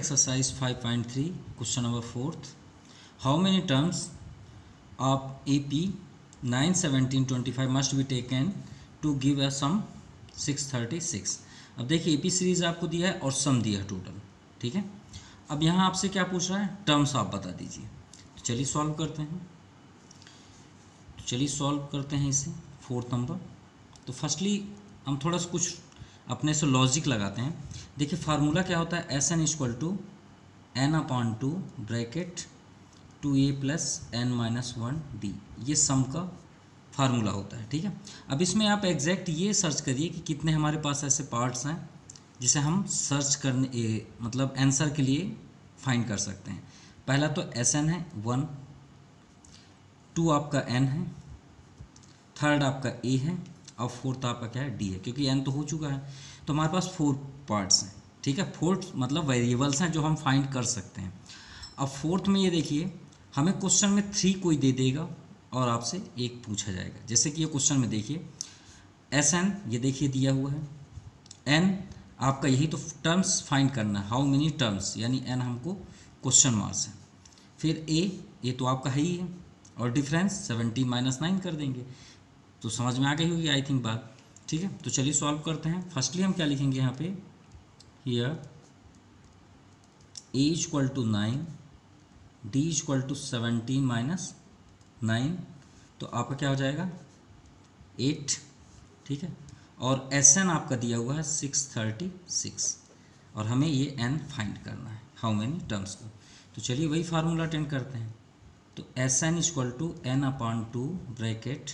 exercise 5.3 question number 4th. How many terms of AP 9, 17, 25 must be taken to give a sum 636. अब देखिए AP series आपको दिया है और सम दिया है टोटल, ठीक है। अब यहाँ आपसे क्या पूछ रहा है, टर्म्स आप बता दीजिए। तो चलिए सॉल्व करते हैं इसे 4th नंबर। तो फर्स्टली हम थोड़ा सा कुछ अपने से लॉजिक लगाते हैं। देखिए फार्मूला क्या होता है, S N equal to N upon two bracket 2a plus N minus 1d, ये सम का फार्मूला होता है, ठीक है। अब इसमें आप एग्जैक्ट ये सर्च करिए कि कितने हमारे पास ऐसे पार्ट्स हैं जिसे हम सर्च करने मतलब आंसर के लिए फाइंड कर सकते हैं। पहला तो एस एन है 1, 2 आपका एन है, थर्ड आपका ए है और फोर्थ आपका क्या है डी है, क्योंकि एन तो हो चुका है। तो हमारे पास 4 पार्ट्स हैं, ठीक है। फोर्थ मतलब वेरिएबल्स हैं जो हम फाइंड कर सकते हैं। अब फोर्थ में ये देखिए, हमें क्वेश्चन में 3 कोई दे देगा और आपसे एक पूछा जाएगा। जैसे कि ये क्वेश्चन में देखिए एस एन ये देखिए दिया हुआ है, एन आपका यही तो टर्म्स फाइंड करना है, हाउ मेनी टर्म्स, यानी एन हमको क्वेश्चन मार्क्स है। फिर ए ये तो आपका है ही है और डिफरेंस 17 माइनस 9 कर देंगे। तो समझ में आ गई होगी आई थिंक बात, ठीक है। तो चलिए सॉल्व करते हैं। फर्स्टली हम क्या लिखेंगे यहाँ पे, here A equal to 9, D equal to 17 minus 9, तो आपका क्या हो जाएगा 8, ठीक है। और एस एन आपका दिया हुआ है 636 और हमें ये एन फाइंड करना है, हाउ मेनी टर्म्स को। तो चलिए वही फार्मूला अटेंड करते हैं। तो S N equal to N upon 2 bracket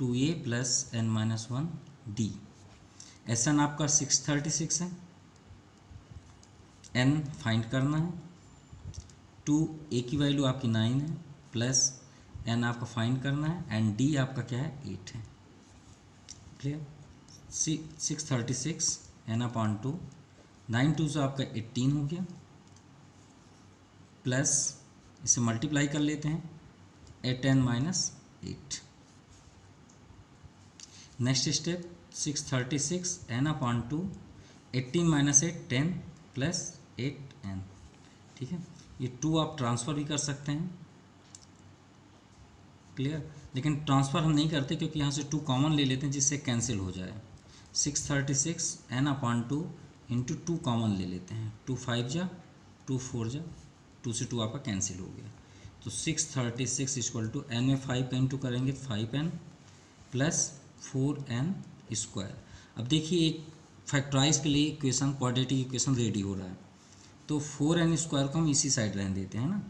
2a plus N minus 1d। S N आपका 636 है, एन फाइंड करना है, 2a की वैल्यू आपकी 9 है, प्लस एन आपका फाइंड करना है एंड डी आपका क्या है 8 है, क्लियर। 636 एन अपॉन 2, 9 2 से आपका 18 हो गया, प्लस इसे मल्टीप्लाई कर लेते हैं 8 n minus 8। Next step 636 n upon 2, 18 minus 8 10 plus 8 n, ठीक है। ये 2 आप ट्रांसफ़र भी कर सकते हैं, क्लियर। लेकिन ट्रांसफ़र हम नहीं करते क्योंकि यहाँ से 2 कॉमन ले लेते हैं जिससे कैंसिल हो जाए। 636 एन अपॉन 2 इंटू 2 कॉमन ले लेते हैं, 2 5 जा 2 4 जा, 2 से 2 आपका कैंसिल हो गया। तो 636 इक्वल टू एन में 5 का इंटू करेंगे 5n प्लस 4n स्क्वायर। अब देखिए एक फैक्टराइज के लिए इक्वेशन, क्वाड्रेटिक इक्वेशन रेडी हो रहा है। तो 4n स्क्वायर को हम इसी साइड रहने देते हैं ना,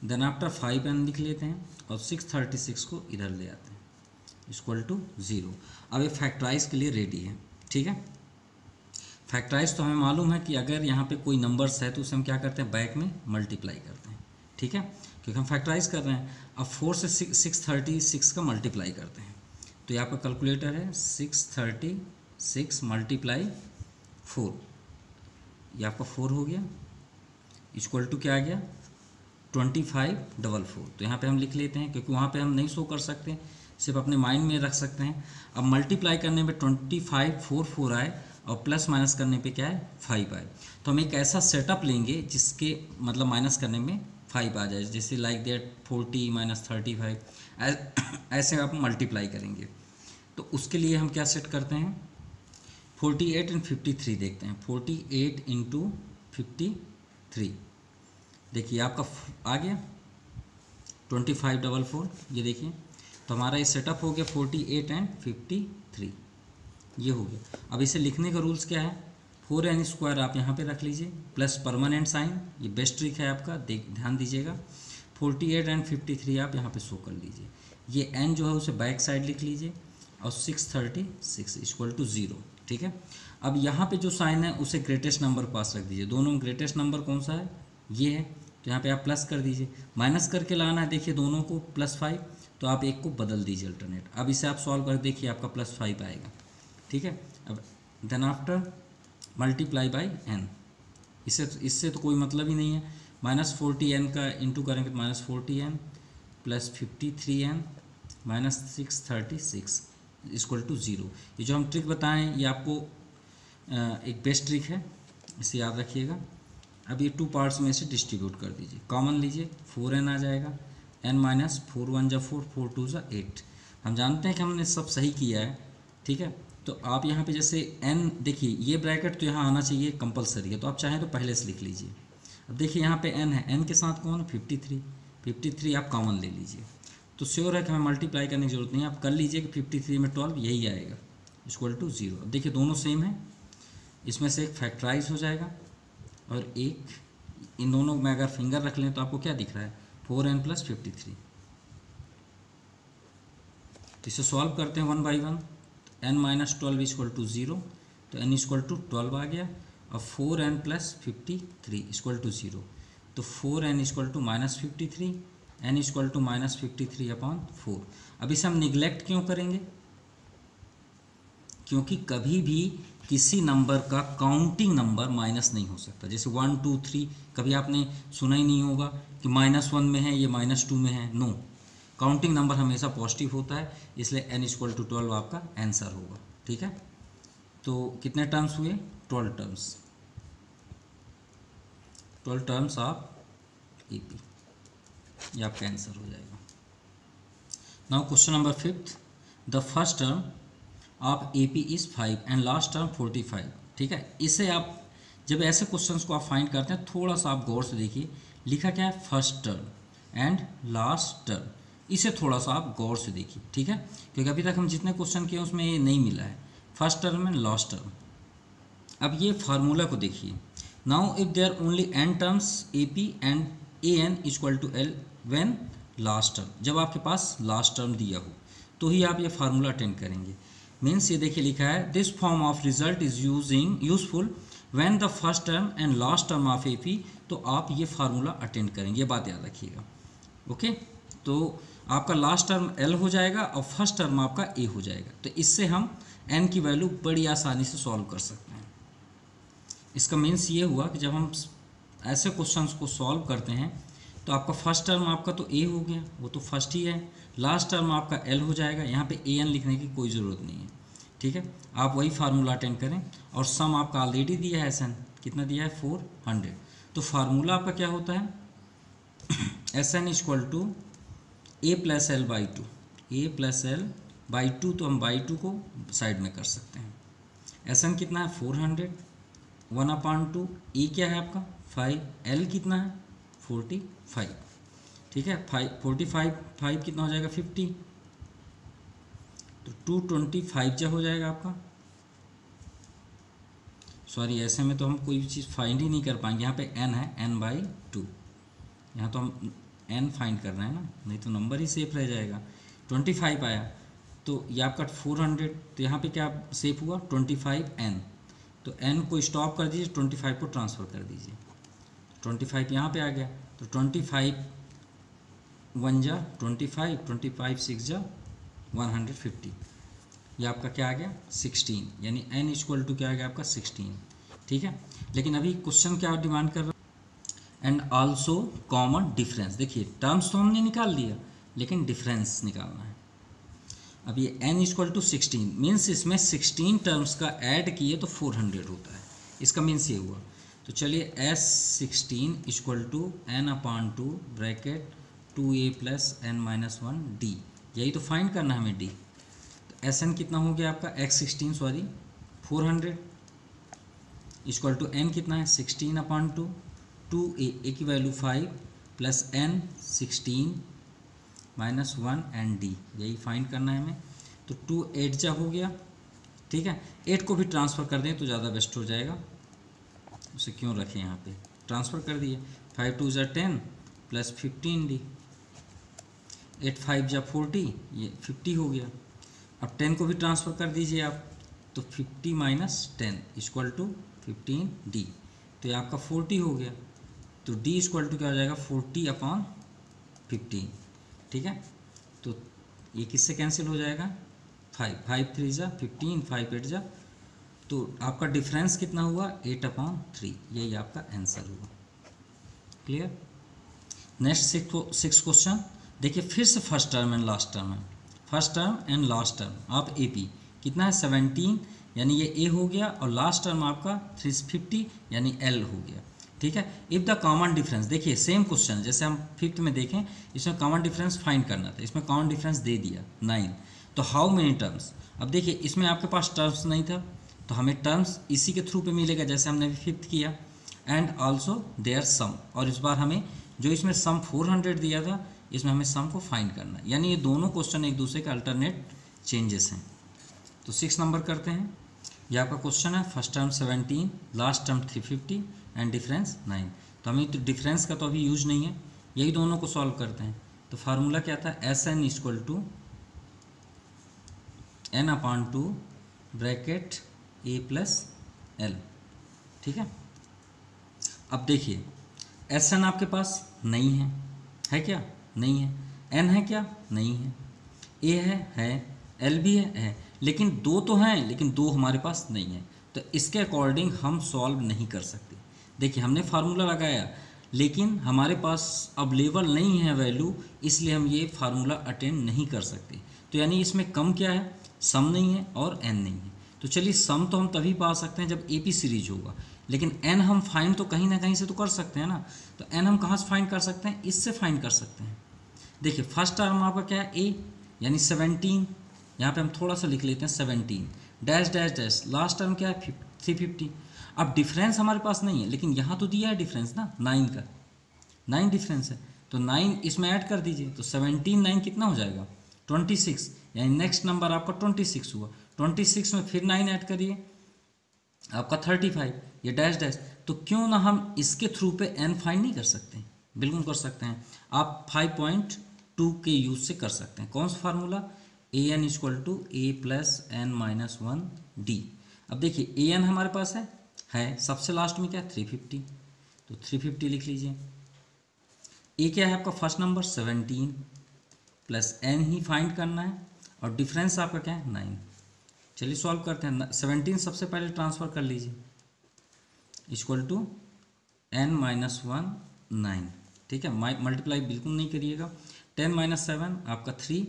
देन आफ्टर 5n लिख लेते हैं और 636 को इधर ले आते हैं इक्वल टू 0। अब ये फैक्टराइज के लिए रेडी है, ठीक है। फैक्टराइज तो हमें मालूम है कि अगर यहाँ पे कोई नंबर्स है तो उसे हम क्या करते हैं, बैक में मल्टीप्लाई करते हैं, ठीक है, क्योंकि हम फैक्टराइज कर रहे हैं। अब 4 से 636 का मल्टीप्लाई करते हैं। तो यहाँ पर कैलकुलेटर है 636 मल्टीप्लाई 4, ये आपका 4 हो गया, इक्वल टू क्या आ गया 2544। तो यहाँ पे हम लिख लेते हैं क्योंकि वहाँ पे हम नहीं शो कर सकते, सिर्फ अपने माइंड में रख सकते हैं। अब मल्टीप्लाई करने में 2544 आए और प्लस माइनस करने पे क्या है 5 आए। तो हम एक ऐसा सेटअप लेंगे जिसके मतलब माइनस करने में 5 आ जाए, जैसे लाइक दैट 40 माइनस 35 ऐसे आप मल्टीप्लाई करेंगे। तो उसके लिए हम क्या सेट करते हैं, 48 एंड 53 देखते हैं। 48 इंटू 53, देखिए आपका आ गया 2544, ये देखिए। तो हमारा ये सेटअप हो गया 48 एंड 53, ये हो गया। अब इसे लिखने का रूल्स क्या है, 4n स्क्वायर आप यहाँ पे रख लीजिए प्लस परमानेंट साइन, ये बेस्ट ट्रिक है आपका, ध्यान दीजिएगा। 48 एंड 53 आप यहाँ पे शो कर लीजिए। ये n जो है उसे बैक साइड लिख लीजिए और 636 इक्वल टू 0, ठीक है। अब यहाँ पे जो साइन है उसे ग्रेटेस्ट नंबर पास रख दीजिए। दोनों में ग्रेटेस्ट नंबर कौन सा है, ये है, तो यहाँ पे आप प्लस कर दीजिए। माइनस करके लाना है, देखिए दोनों को +5, तो आप एक को बदल दीजिए अल्टरनेट। अब इसे आप सॉल्व कर देखिए आपका +5 आएगा, ठीक है। अब then after multiply by n, इससे तो कोई मतलब ही नहीं है। -40n का इंटू करेंगे तो -40n plus 53n minus 636 equal to 0। ये जो हम ट्रिक बताएं ये आपको एक बेस्ट ट्रिक है, इसे याद रखिएगा। अब ये 2 पार्ट्स में से डिस्ट्रीब्यूट कर दीजिए, कॉमन लीजिए, 4n आ जाएगा, n माइनस 4 1 जा 4 4 2 जा 8। हम जानते हैं कि हमने सब सही किया है, ठीक है। तो आप यहाँ पे जैसे n देखिए, ये ब्रैकेट तो यहाँ आना चाहिए कंपलसरी है, तो आप चाहें तो पहले से लिख लीजिए। अब देखिए यहाँ पे n है, n के साथ कौन, 53 आप कॉमन ले लीजिए। तो श्योर है कि हमें मल्टीप्लाई करने की जरूरत नहीं है, आप कर लीजिए कि 53 में 12 यही आएगा, इक्वल टू 0। अब देखिए दोनों सेम है, इसमें से एक फैक्टराइज हो जाएगा और एक, इन दोनों में अगर फिंगर रख लें तो आपको क्या दिख रहा है, 4n प्लस 53। तो इसे सॉल्व करते हैं 1 by 1। n minus 12 equal to 0, तो n इक्वल टू 12 आ गया, और 4n प्लस 53 इक्वल टू 0, तो 4n equal to minus 53, n equal to minus 53 upon 4। अब इसे हम निगलेक्ट क्यों करेंगे, क्योंकि कभी भी किसी नंबर का काउंटिंग नंबर माइनस नहीं हो सकता। जैसे 1 2 3 कभी आपने सुना ही नहीं होगा कि -1 में है, ये -2 में है, नो, काउंटिंग नंबर हमेशा पॉजिटिव होता है, इसलिए n इक्वल टू 12 आपका आंसर होगा, ठीक है। तो कितने टर्म्स हुए, 12 टर्म्स, 12 टर्म्स ऑफ AP, ये आपका आंसर हो जाएगा। Now question number 5, the first term of AP is 5 and last term 45, ठीक है। इसे आप जब ऐसे क्वेश्चंस को आप फाइंड करते हैं, थोड़ा सा आप गौर से देखिए, लिखा क्या है, first term and last term, इसे थोड़ा सा आप गौर से देखिए, ठीक है, क्योंकि अभी तक हम जितने क्वेश्चन किए उसमें ये नहीं मिला है, first term and last term. अब ये फार्मूला को देखिए, now if there only n terms AP and an equal to l when last term, जब आपके पास लास्ट टर्म दिया हो तो ही आप ये फार्मूला अटेंड करेंगे। मीन्स ये देखिए लिखा है, this form of result is useful when the first term and last term of AP, तो आप ये फार्मूला अटेंड करेंगे, ये बात याद रखिएगा, ओके। तो आपका लास्ट टर्म L हो जाएगा और फर्स्ट टर्म आपका A हो जाएगा, तो इससे हम n की वैल्यू बड़ी आसानी से सॉल्व कर सकते हैं। इसका मीन्स ये हुआ कि जब हम ऐसे क्वेश्चंस को सॉल्व करते हैं तो आपका फर्स्ट टर्म आपका तो A हो गया, वो तो फर्स्ट ही है, लास्ट टर्म आपका L हो जाएगा, यहाँ पे an लिखने की कोई ज़रूरत नहीं है, ठीक है। आप वही फार्मूला अटेंड करें, और सम आपका ऑलरेडी दिया है SN, कितना दिया है, 400। तो फार्मूला आपका क्या होता है, SN equal to A plus L by 2, A plus L by 2, तो हम बाई 2 को साइड में कर सकते हैं। SN कितना है, 400, 1/2, A क्या है आपका 5, L कितना है 45, ठीक है। 5 कितना हो जाएगा, 50, तो 225 जो हो जाएगा आपका, सॉरी ऐसे में तो हम कोई चीज़ फाइंड ही नहीं कर पाएंगे, यहाँ पे n है, n बाई 2, यहाँ तो हम n फाइंड कर रहे हैं ना, नहीं तो नंबर ही सेफ रह जाएगा। 25 आया, तो ये आपका 400, तो यहाँ पे क्या सेफ हुआ, 25n, तो n को स्टॉप कर दीजिए, 25 को ट्रांसफ़र कर दीजिए, 25 यहाँ पे आ गया, तो 25 1 जा 25, 25 6 जा 150, ये आपका क्या आ गया, 16, यानी n इक्वल टू क्या आ गया आपका 16, ठीक है। लेकिन अभी क्वेश्चन क्या डिमांड कर रहा है, एंड आल्सो कॉमन डिफरेंस। देखिए टर्म्स तो हमने निकाल लिया, लेकिन डिफरेंस निकालना है। अब ये n इक्वल टू 16 मीन्स इसमें 16 टर्म्स का ऐड किए तो 400 होता है, इसका मीन्स ये हुआ। तो चलिए S16 equal to n/2 bracket 2a plus n minus 1 d, यही तो फाइंड करना है हमें d। तो Sn कितना हो गया आपका, x16 sorry 400 equal to n कितना है 16/2, 2a की value 5 plus n 16 minus 1 and d, यही फाइंड करना है हमें। तो 2 8 जा हो गया, ठीक है। 8 को भी ट्रांसफ़र कर दें तो ज़्यादा बेस्ट हो जाएगा, उसे क्यों रखें यहाँ पे, ट्रांसफ़र कर दिए, 5 2 जा 10 प्लस 15d, 8 5 जा 40, ये 50 हो गया। अब 10 को भी ट्रांसफ़र कर दीजिए आप, तो 50 माइनस 10 इक्वल टू 15d, तो ये आपका 40 हो गया। तो d इक्वल टू क्या हो जाएगा, 40/15, ठीक है। तो ये किससे कैंसिल हो जाएगा, 5 3 जा 15, 5 8 जा, तो आपका डिफरेंस कितना हुआ, 8/3, यही आपका आंसर हुआ। क्लियर। नेक्स्ट 6 क्वेश्चन देखिए, फिर से first term and last term है, first term and last term of AP कितना है 17, यानी ये A हो गया, और लास्ट टर्म आपका 350 यानी L हो गया। ठीक है। इफ़ द कॉमन डिफरेंस, देखिए सेम क्वेश्चन जैसे हम फिफ्थ में देखें, इसमें कॉमन डिफरेंस फाइंड करना था, इसमें कॉमन डिफरेंस दे दिया 9, तो हाउ मेनी टर्म्स। अब देखिए इसमें आपके पास टर्म्स नहीं था, तो हमें टर्म्स इसी के थ्रू पे मिलेगा जैसे हमने अभी फिफ्थ किया। एंड ऑल्सो देयर सम, और इस बार हमें जो इसमें सम 400 दिया था, इसमें हमें सम को फाइंड करना है, यानी ये दोनों क्वेश्चन एक दूसरे के अल्टरनेट चेंजेस हैं। तो 6 नंबर करते हैं। ये आपका क्वेश्चन है, first term 17, last term 350 and difference 9। तो हमें तो डिफरेंस का तो अभी यूज नहीं है, यही दोनों को सॉल्व करते हैं। तो फार्मूला क्या था, S N equal to N upon 2 bracket A plus L. ठीक है। अब देखिए एस एन आपके पास नहीं है क्या, नहीं है। एन है क्या, नहीं है। ए है, एल भी है, लेकिन दो तो हैं, लेकिन दो हमारे पास नहीं है, तो इसके अकॉर्डिंग हम सॉल्व नहीं कर सकते। देखिए हमने फार्मूला लगाया, लेकिन हमारे पास अवेलेबल नहीं है वैल्यू, इसलिए हम ये फार्मूला अटेंड नहीं कर सकते। तो यानी इसमें कम क्या है, सम नहीं है और एन नहीं है। तो चलिए सम तो हम तभी पा सकते हैं जब ए पी सीरीज होगा, लेकिन एन हम फाइंड तो कहीं ना कहीं से तो कर सकते हैं ना। तो एन हम कहाँ से फाइंड कर सकते हैं, इससे फाइंड कर सकते हैं। देखिए फर्स्ट टर्म आपका क्या है, ए, यानी 17, यहाँ पे हम थोड़ा सा लिख लेते हैं 17 dash dash dash, last term क्या है 350। अब डिफरेंस हमारे पास नहीं है, लेकिन यहाँ तो दिया है डिफरेंस ना 9 का, 9 डिफरेंस है, तो 9 इसमें ऐड कर दीजिए, तो 17 9 कितना हो जाएगा 26, यानी नेक्स्ट नंबर आपका 26 हुआ। 26 में फिर 9 ऐड करिए, आपका 35, ये डैश डैश। तो क्यों ना हम इसके थ्रू पे एन फाइंड नहीं कर सकते, बिल्कुल कर सकते हैं। आप 5.2 के यूज से कर सकते हैं। कौन सा formula, A N equal to A plus N minus 1 D. अब देखिए ए एन हमारे पास है सबसे लास्ट में क्या 350, तो 350 लिख लीजिए। ए क्या है आपका फर्स्ट नंबर 17 प्लस एन ही फाइंड करना है, और डिफरेंस आपका क्या है 9। चलिए सॉल्व करते हैं। 17 सबसे पहले ट्रांसफ़र कर लीजिए, इक्वल टू एन माइनस 1 9। ठीक है, मल्टीप्लाई बिल्कुल नहीं करिएगा। 10 माइनस 7 आपका 3,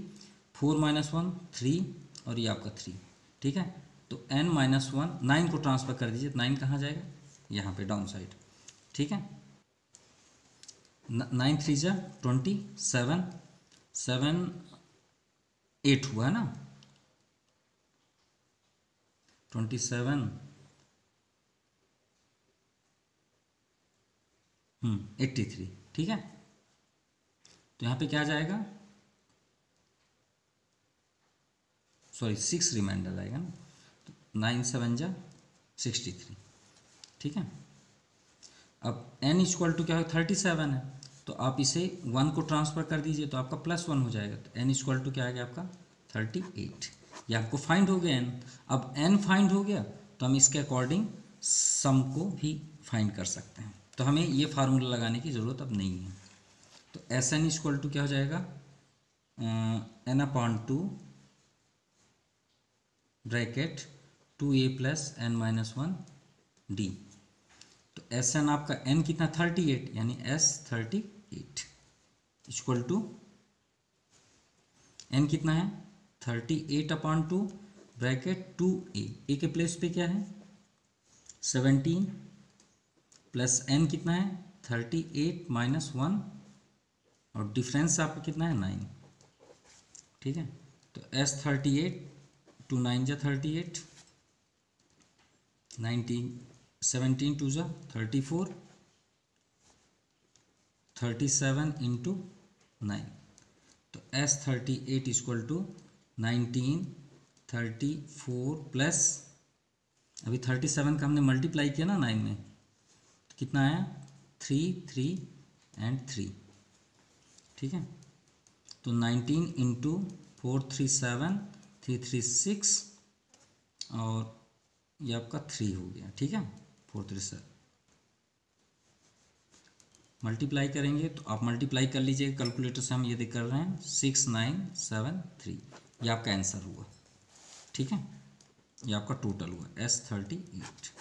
4 माइनस 1 3, और ये आपका 3। ठीक है, तो n माइनस 1 9 को ट्रांसफ़र कर दीजिए, 9 कहाँ जाएगा, यहाँ पे डाउन साइड। ठीक है, 9 3 जा 27, 7 8 हुआ है ना, 27 83। ठीक है, तो यहाँ पे क्या जाएगा, सॉरी 6 रिमाइंडर आएगा ना, तो 9 7 जा 63। ठीक है, अब n इक्वल टू क्या है 37 है, तो आप इसे 1 को ट्रांसफ़र कर दीजिए, तो आपका +1 हो जाएगा, तो n इक्वल टू क्या आएगा आपका 38। ये आपको फाइंड हो गया n। अब n फाइंड हो गया, तो हम इसके अकॉर्डिंग सम को भी फाइंड कर सकते हैं, तो हमें ये फार्मूला लगाने की ज़रूरत अब नहीं है। तो एस एन इक्वल टू क्या हो जाएगा, n/2 bracket 2a plus n minus 1 D. तो एस एन आपका n कितना 38, यानी s 38 इक्वल टू n कितना है 38/2 ब्रैकेट 2a, a के प्लेस पे क्या है 17 प्लस n कितना है 38 माइनस 1, और डिफरेंस आपका कितना है 9। ठीक है, तो s 38 2 9 जा 38, 19 17 2 जा 34, 37 इंटू 9, तो s 38 इक्वल टू 19 34 प्लस अभी 37 का हमने मल्टीप्लाई किया ना 9 में, तो कितना आया 3 3 एंड 3। ठीक है, तो 19 इंटू 4 3 7 3 3 6, और ये आपका 3 हो गया। ठीक है, 4 3 7 मल्टीप्लाई करेंगे, तो आप मल्टीप्लाई कर लीजिए कैलकुलेटर से, हम ये देख कर रहे हैं 6 9 7 3, ये आपका आंसर हुआ। ठीक है, ये आपका टोटल हुआ s 38।